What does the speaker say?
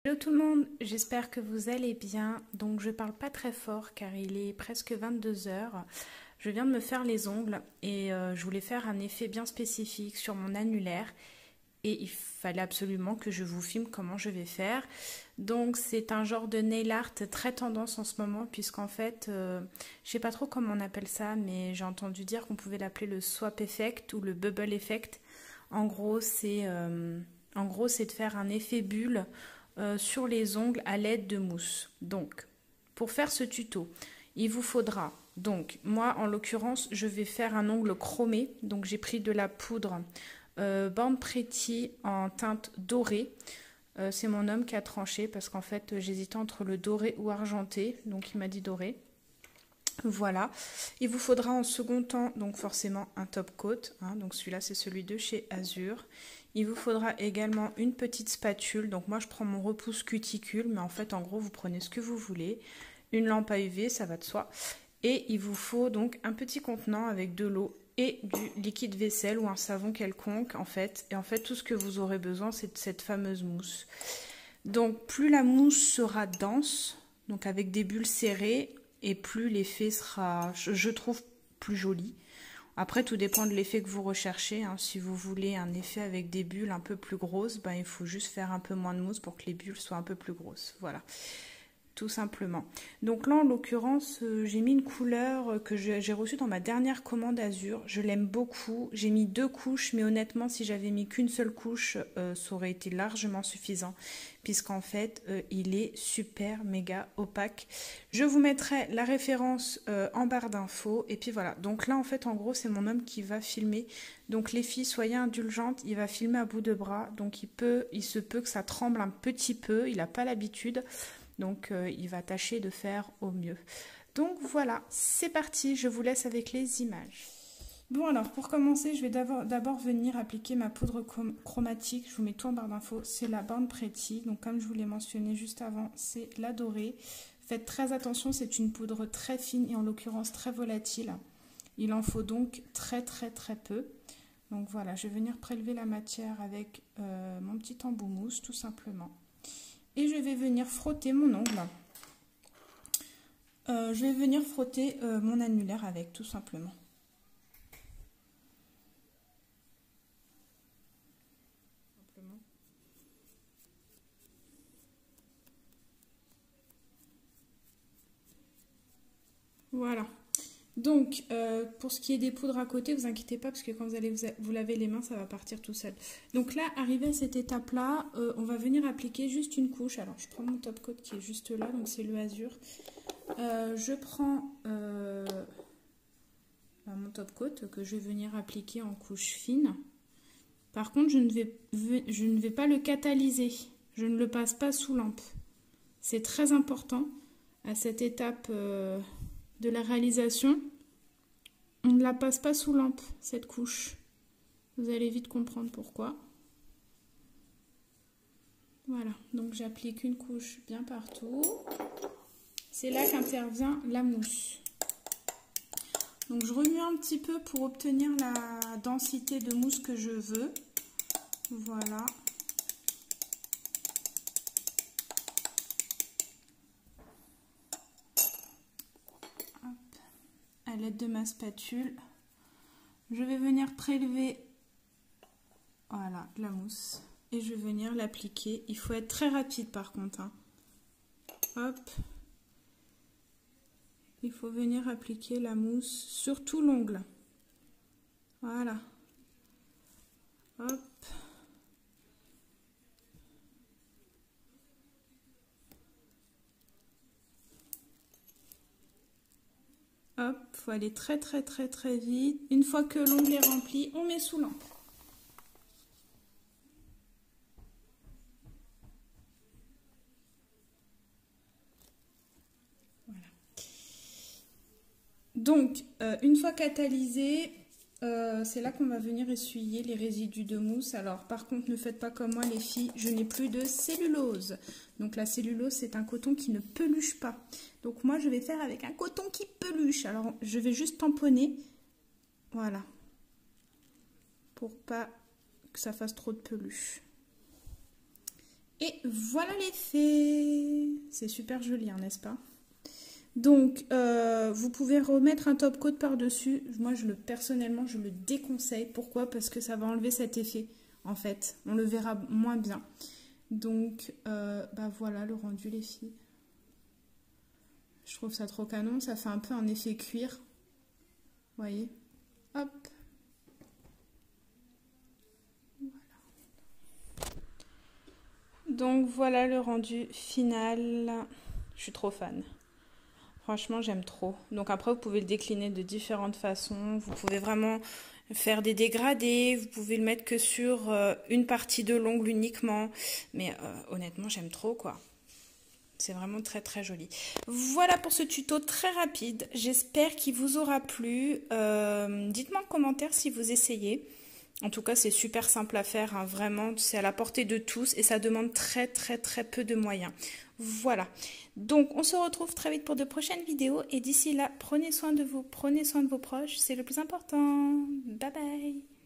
Hello tout le monde, j'espère que vous allez bien. Donc je parle pas très fort car il est presque 22 heures. Je viens de me faire les ongles et je voulais faire un effet bien spécifique sur mon annulaire et il fallait absolument que je vous filme comment je vais faire. Donc c'est un genre de nail art très tendance en ce moment puisqu'en fait, je sais pas trop comment on appelle ça, mais j'ai entendu dire qu'on pouvait l'appeler le swap effect ou le bubble effect. En gros, c'est de faire un effet bulle sur les ongles à l'aide de mousse. Donc, pour faire ce tuto, il vous faudra, donc moi en l'occurrence, je vais faire un ongle chromé. Donc j'ai pris de la poudre Born Pretty en teinte dorée. C'est mon homme qui a tranché parce qu'en fait j'hésitais entre le doré ou argenté, donc il m'a dit doré. Voilà, il vous faudra en second temps donc forcément un top coat, hein, donc celui-là c'est celui de chez Azur. Il vous faudra également une petite spatule, donc moi je prends mon repousse cuticule, mais en fait en gros vous prenez ce que vous voulez, une lampe à UV, ça va de soi, et il vous faut donc un petit contenant avec de l'eau et du liquide vaisselle ou un savon quelconque en fait, et en fait tout ce que vous aurez besoin c'est de cette fameuse mousse. Donc plus la mousse sera dense, donc avec des bulles serrées, et plus l'effet sera, je trouve, plus joli. Après, tout dépend de l'effet que vous recherchez, hein. Si vous voulez un effet avec des bulles un peu plus grosses, ben, il faut juste faire un peu moins de mousse pour que les bulles soient un peu plus grosses. Voilà, tout simplement. Donc là, en l'occurrence, j'ai mis une couleur que j'ai reçue dans ma dernière commande Azur. Je l'aime beaucoup. J'ai mis 2 couches, mais honnêtement, si j'avais mis qu'une seule couche, ça aurait été largement suffisant, puisqu'en fait, il est super méga opaque. Je vous mettrai la référence en barre d'infos. Et puis voilà. Donc là, en fait, en gros, c'est mon homme qui va filmer. Donc les filles, soyez indulgentes. Il va filmer à bout de bras. Donc il se peut que ça tremble un petit peu. Il n'a pas l'habitude. Donc il va tâcher de faire au mieux. Donc voilà, c'est parti, je vous laisse avec les images. Bon alors pour commencer, je vais d'abord venir appliquer ma poudre chromatique. Je vous mets tout en barre d'infos, c'est la Born Pretty. Donc comme je vous l'ai mentionné juste avant, c'est la dorée. Faites très attention, c'est une poudre très fine et en l'occurrence très volatile. Il en faut donc très peu. Donc voilà, je vais venir prélever la matière avec mon petit embout mousse tout simplement. Et je vais venir frotter mon ongle. Je vais venir frotter mon annulaire avec, tout simplement. Voilà. Donc, pour ce qui est des poudres à côté, vous inquiétez pas parce que quand vous allez vous laver les mains, ça va partir tout seul. Donc là, arrivé à cette étape-là, on va venir appliquer juste une couche. Alors, je prends mon top coat qui est juste là, donc c'est le Azur. Je prends mon top coat que je vais venir appliquer en couche fine. Par contre, je ne vais pas le catalyser. Je ne le passe pas sous lampe. C'est très important à cette étape de la réalisation. On ne la passe pas sous lampe, cette couche. Vous allez vite comprendre pourquoi. Voilà, donc j'applique une couche bien partout. C'est là qu'intervient la mousse. Donc je remue un petit peu pour obtenir la densité de mousse que je veux. Voilà. Hop. À l'aide de ma spatule, je vais venir prélever voilà, de la mousse et je vais venir l'appliquer. Il faut être très rapide par contre, hein. Hop. Il faut venir appliquer la mousse sur tout l'ongle. Voilà. Hop. Hop, il faut aller très vite. Une fois que l'ongle est rempli, on met sous lampe. Voilà. Donc, une fois catalysé, c'est là qu'on va venir essuyer les résidus de mousse. Alors, par contre, ne faites pas comme moi les filles, je n'ai plus de cellulose. Donc, la cellulose, c'est un coton qui ne peluche pas. Donc, moi, je vais faire avec un coton qui peluche. Alors, je vais juste tamponner. Voilà. Pour pas que ça fasse trop de peluche. Et voilà l'effet. C'est super joli, hein, n'est-ce pas? Donc, vous pouvez remettre un top coat par-dessus. Moi, personnellement, je le déconseille. Pourquoi? Parce que ça va enlever cet effet, en fait. On le verra moins bien. Donc, bah voilà le rendu, les filles. Je trouve ça trop canon. Ça fait un peu un effet cuir. Vous voyez? Hop. Donc, voilà le rendu final. Je suis trop fan. Franchement, j'aime trop. Donc après, vous pouvez le décliner de différentes façons. Vous pouvez vraiment faire des dégradés. Vous pouvez le mettre que sur une partie de l'ongle uniquement. Mais honnêtement, j'aime trop, quoi. C'est vraiment très très joli. Voilà pour ce tuto très rapide. J'espère qu'il vous aura plu. Dites-moi en commentaire si vous essayez. En tout cas, c'est super simple à faire, hein, vraiment, c'est à la portée de tous et ça demande très très très peu de moyens. Voilà, donc on se retrouve très vite pour de prochaines vidéos et d'ici là, prenez soin de vous, prenez soin de vos proches, c'est le plus important. Bye bye.